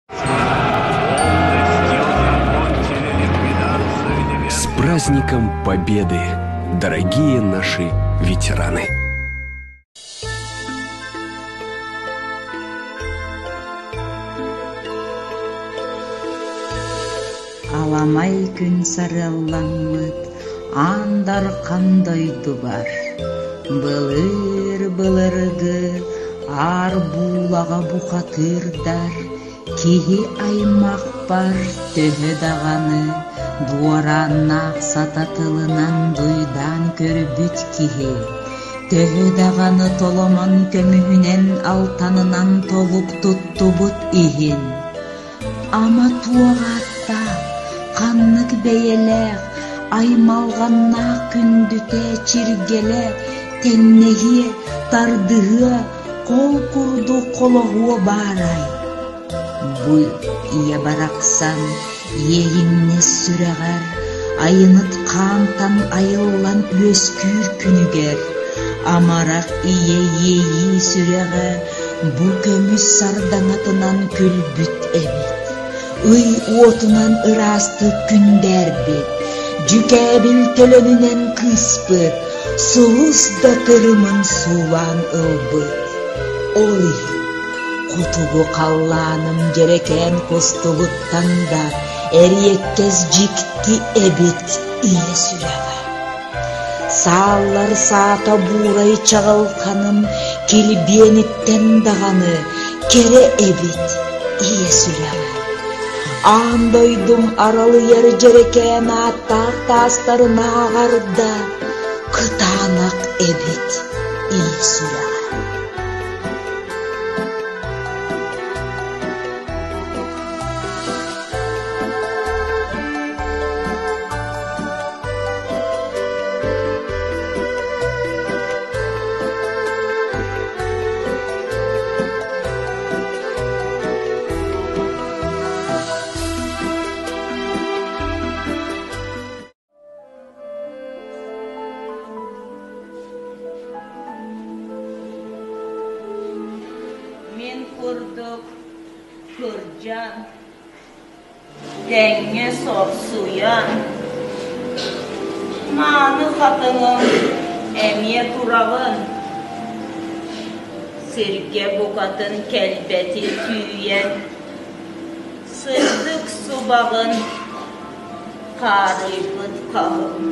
С праздником Победы, дорогие наши ветераны! Аламай күн сарылламыт, андар кандойду бар. Былыр-былыргы, ар буулага букатырдар. Киһи аймак бар, төһө даганы, дуаранна сататылынан дуйдан көрбүт киһи. Төһө даганы толомон көмүһүнен алтанынан толуп туттубут ихин. Ама туагатта каннык бейелек, аймалганна күндүте чиргеле, теннеги тардыгы, кол курду кологуо баарай. Бу ие бараксан, егинне сүрегер, айыныт кантан айыллан өскүр күнүгер. Амарак ие сүреге, бу көмүс сардаңатынан күлбүт эбит. Ый отунан ырасты күндер бит, жүкәбил төлөнүнен кыспыт, сулус да тырымын сулан ылбыт. Ой, кутугу калланым жерекен костубуттан да, эриеккез жикти эбит ие сүреге. Сааллар саата буурай чагылканым, килбиениттен даганы, кере эбит ие сүреге. Андойдум аралы ер жерекен аттак тастарына агарда, кытанак эбит ие сүреге. Мен курдук куржан, деңе сорсуян. Маны хатыңым әмие турабын, сирге букатын келбети түйен. Сыздык субағын қарыйбыт қағым.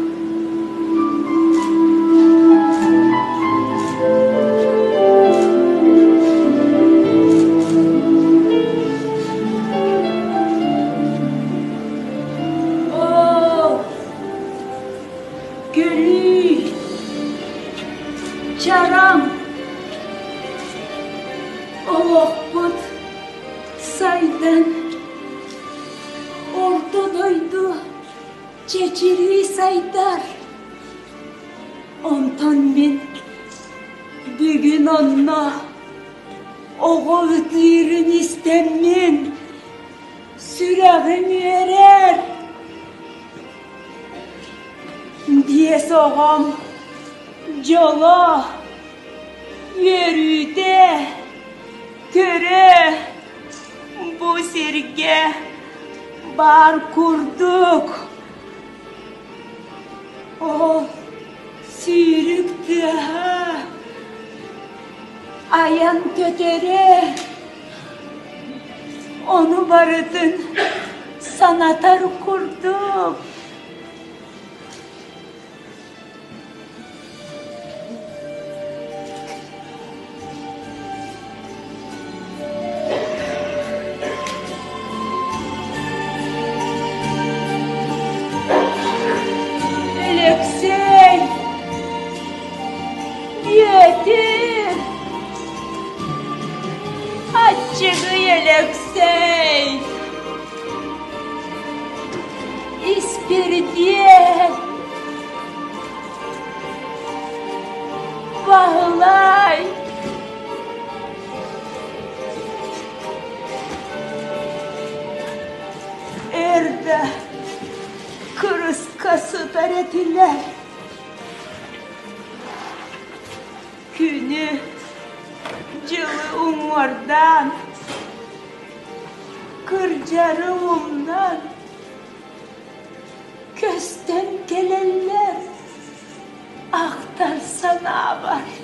Çaram, oğukbut saydan, ortadoydu, çeçiri saydar. Ondan men bugün onna oğul ötüyürün istemmin, süreğim erer diye soğam. Jola, yürüde, köre, bu sirge, bar kurduk. O sürüktü ha, ayan kötere, onu barıdın, sanatar kurduk. Yetim, açığı yeleksey, ispirdiye, bağlay, erde, kırıskası daretiler. Günü cılı umurdan kırcarımdan kösten gelenler aktar sana var.